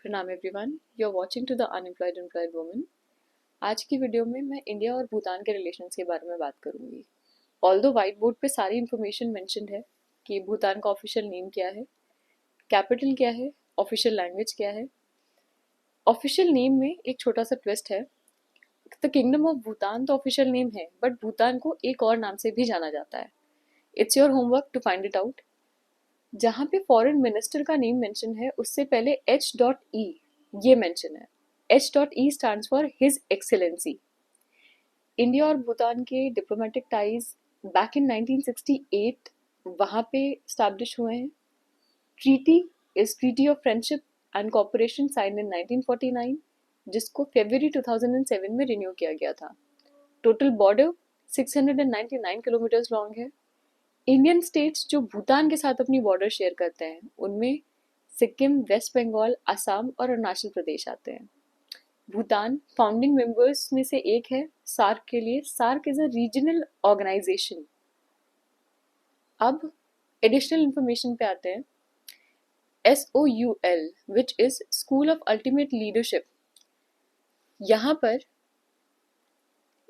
प्रणाम everyone, you are watching to the unemployed employed woman. आज की वीडियो में मैं इंडिया और भूटान के रिलेशंस के बारे में बात करूंगी। ऑल्दो व्हाइट बोर्ड पे सारी इन्फॉर्मेशन मेंशन्ड है कि भूटान का ऑफिशियल नेम क्या है, कैपिटल क्या है, ऑफिशियल लैंग्वेज क्या है। ऑफिशियल नेम में एक छोटा सा ट्विस्ट है। द किंगडम ऑफ भूटान तो ऑफिशियल नेम है, बट भूटान को एक और नाम से भी जाना जाता है। It's your homework to find it out. जहाँ पे फॉरेन मिनिस्टर का नेम मेंशन है, उससे पहले H.E ये मेंशन है। H.E stands for his excellency. India और भूटान के डिप्लोमेटिक टाइज बैक इन 1968 वहाँ पे स्टैब्लिश हुए हैं। Treaty is treaty of friendship and cooperation sign in 1949, जिसको फरवरी 2007 में रिन्यू किया गया था। टोटल बॉर्डर 699 किलोमीटर्स लॉन्ग है। इंडियन स्टेट्स जो भूटान के साथ अपनी बॉर्डर शेयर करते हैं, उनमें सिक्किम, वेस्ट बंगाल, असम और अरुणाचल प्रदेश आते हैं। भूटान फाउंडिंग मेंबर्स में से एक है सार्क के लिए। SAARC is a regional organisation. अब एडिशनल इंफॉर्मेशन पे आते हैं। SOUL which is school of ultimate leadership. यहाँ पर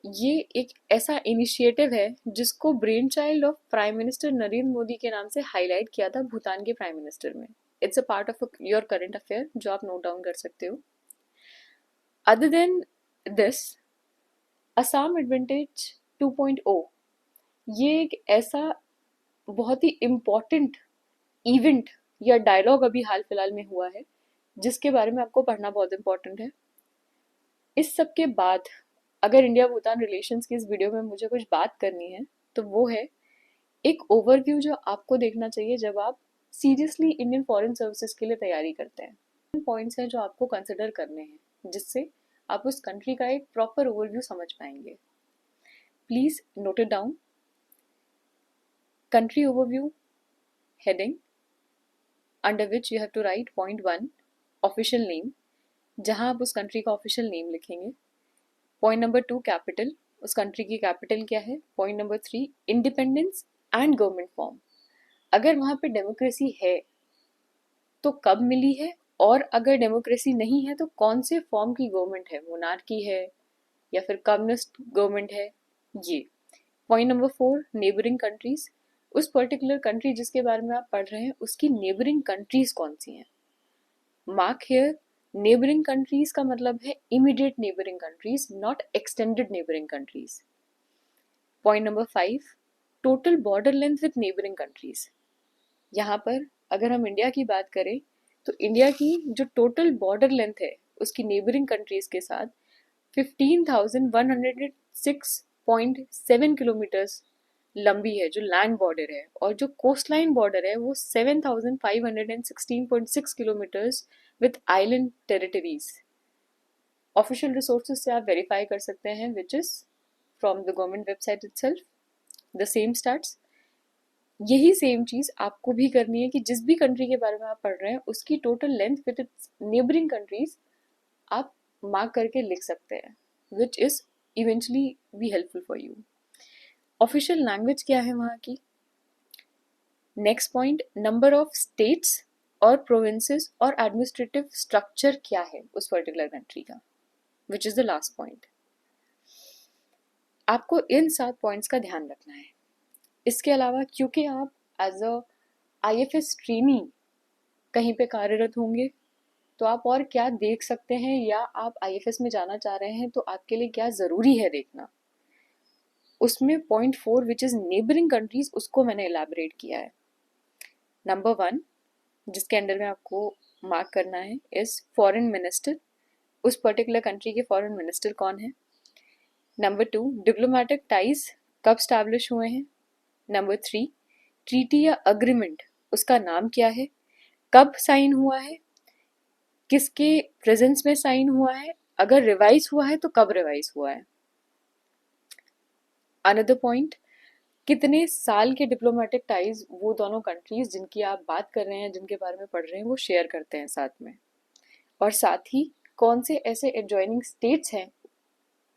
ये एक ऐसा इनिशिएटिव है जिसको brain child of prime minister Narendra Modi के नाम से हाईलाइट किया था भूटान के प्राइम मिनिस्टर में। It's a part of your current affair जो आप नोट डाउन कर सकते हो। Other than this, Assam advantage 2.0 ये एक ऐसा बहुत ही इम्पोर्टेंट इवेंट या डायलॉग अभी हाल फिलहाल में हुआ है, जिसके बारे में आपको पढ़ना बहुत इम्पोर्टेंट है। इस सब के बाद अगर इंडिया भूटान रिलेशंस की इस वीडियो में मुझे कुछ बात करनी है, तो वो है एक ओवरव्यू जो आपको देखना चाहिए जब आप सीरियसली इंडियन फॉरेन सर्विसेज के लिए तैयारी करते हैं। पॉइंट्स हैं जो आपको कंसिडर करने हैं, जिससे आप उस कंट्री का एक प्रॉपर ओवरव्यू समझ पाएंगे। Please note it down. Country overview heading, under which you have to write point 1 official name, जहां आप उस कंट्री का ऑफिशियल नेम लिखेंगे। पॉइंट नंबर 2 कैपिटल, उस कंट्री की कैपिटल क्या है। Point number 3 independence and government form. अगर वहां पे डेमोक्रेसी है तो कब मिली है, और अगर डेमोक्रेसी नहीं है तो कौन से फॉर्म की गवर्नमेंट है, मोनार्की है या फिर कम्युनिस्ट गवर्नमेंट है ये। पॉइंट नंबर 4 नेबरिंग कंट्रीज, उस पर्टिकुलर कंट्री जिसके बारे में आप पढ़ रहे हैं उसकी नेबरिंग कंट्रीज कौन सी हैं। मार्क हियर, नेबरिंग कंट्रीज का मतलब है immediate neighbouring countries, not extended neighbouring countries. Point number 5 total border length with neighbouring countries. यहाँ पर अगर हम इंडिया की बात करें तो इंडिया की जो टोटल बॉर्डर लेंथ है उसकी नेबरिंग कंट्रीज के साथ 15,106.7 किलोमीटर्स लंबी है जो लैंड बॉर्डर है, और जो कोस्ट लाइन बॉर्डर है वो 7,516.6 kilometres with island territories. Official resources से आप वेरीफाई कर सकते हैं, which is from the government website itself the same stats. यही सेम चीज आपको भी करनी है कि जिस भी कंट्री के बारे में आप पढ़ रहे हैं उसकी total length with its neighbouring countries आप मार्क करके लिख सकते हैं, which is eventually be helpful for you. Official language क्या है वहाँ की। Next point, number of states और प्रोविंसेस और एडमिनिस्ट्रेटिव स्ट्रक्चर क्या है उस पर्टिकुलर कंट्री का, which is the last point. आपको इन 7 पॉइंट्स का ध्यान रखना है। इसके अलावा क्योंकि आप एज अ IFS ट्रेनी कहीं पे कार्यरत होंगे, तो आप और क्या देख सकते हैं, या आप IFS में जाना चाह रहे हैं तो आपके लिए क्या ज़रूरी है देखना, उसमें point 4 which is neighbouring countries, उसको मैंने एलैबोरेट किया है। नंबर 1 जिसके अंडर में आपको मार्क करना है इज फॉरेन मिनिस्टर, उस पर्टिकुलर कंट्री के फॉरेन मिनिस्टर कौन है। नंबर 2 डिप्लोमेटिक टाइज कब स्टैब्लिश हुए हैं। नंबर 3 ट्रीटी या अग्रीमेंट उसका नाम क्या है, कब साइन हुआ है, किसके प्रेजेंस में साइन हुआ है, अगर रिवाइज हुआ है तो कब रिवाइज हुआ है। अनदर पॉइंट, कितने साल के डिप्लोमेटिक टाइज वो दोनों कंट्रीज जिनकी आप बात कर रहे हैं, जिनके बारे में पढ़ रहे हैं, वो शेयर करते हैं साथ में। और साथ ही कौन से ऐसे एडजॉइनिंग स्टेट्स हैं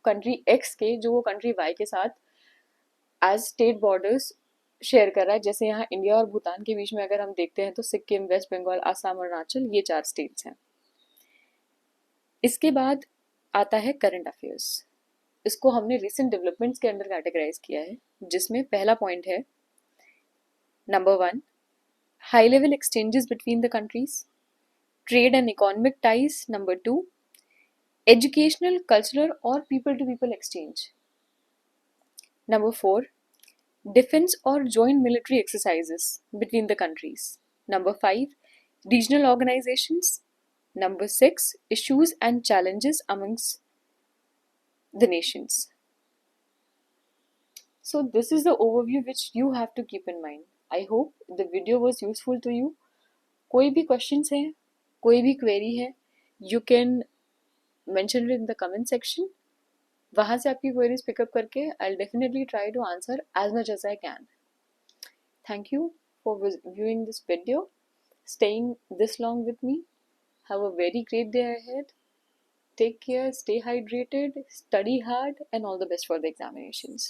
कंट्री एक्स के जो वो कंट्री वाई के साथ एज स्टेट बॉर्डर्स शेयर कर रहा है। जैसे यहाँ इंडिया और भूटान के बीच में अगर हम देखते हैं तो सिक्किम, वेस्ट बंगाल, आसाम, अरुणाचल, ये 4 स्टेट्स हैं। इसके बाद आता है करंट अफेयर्स। इसको हमने रिसेंट डेवलपमेंट्स के अंडर कैटेगराइज किया है, जिसमें पहला पॉइंट है number 1, high level exchanges between the countries, trade and economic ties. Number 2, educational, cultural or people to people exchange. Number 4, defense or joint military exercises between the countries. Number 5, regional organizations. Number 6, issues and challenges amongst the nations. So this is the overview which you have to keep in mind. I hope the video was useful to you. कोई भी questions है, कोई भी query है, you can mention it in the comment section. वहाँ से आपकी queries pick up करके I definitely try to answer as much as I can. Thank you for viewing this video, staying this long with me. Have a very great day ahead. Take care, stay hydrated, study hard, and all the best for the examinations.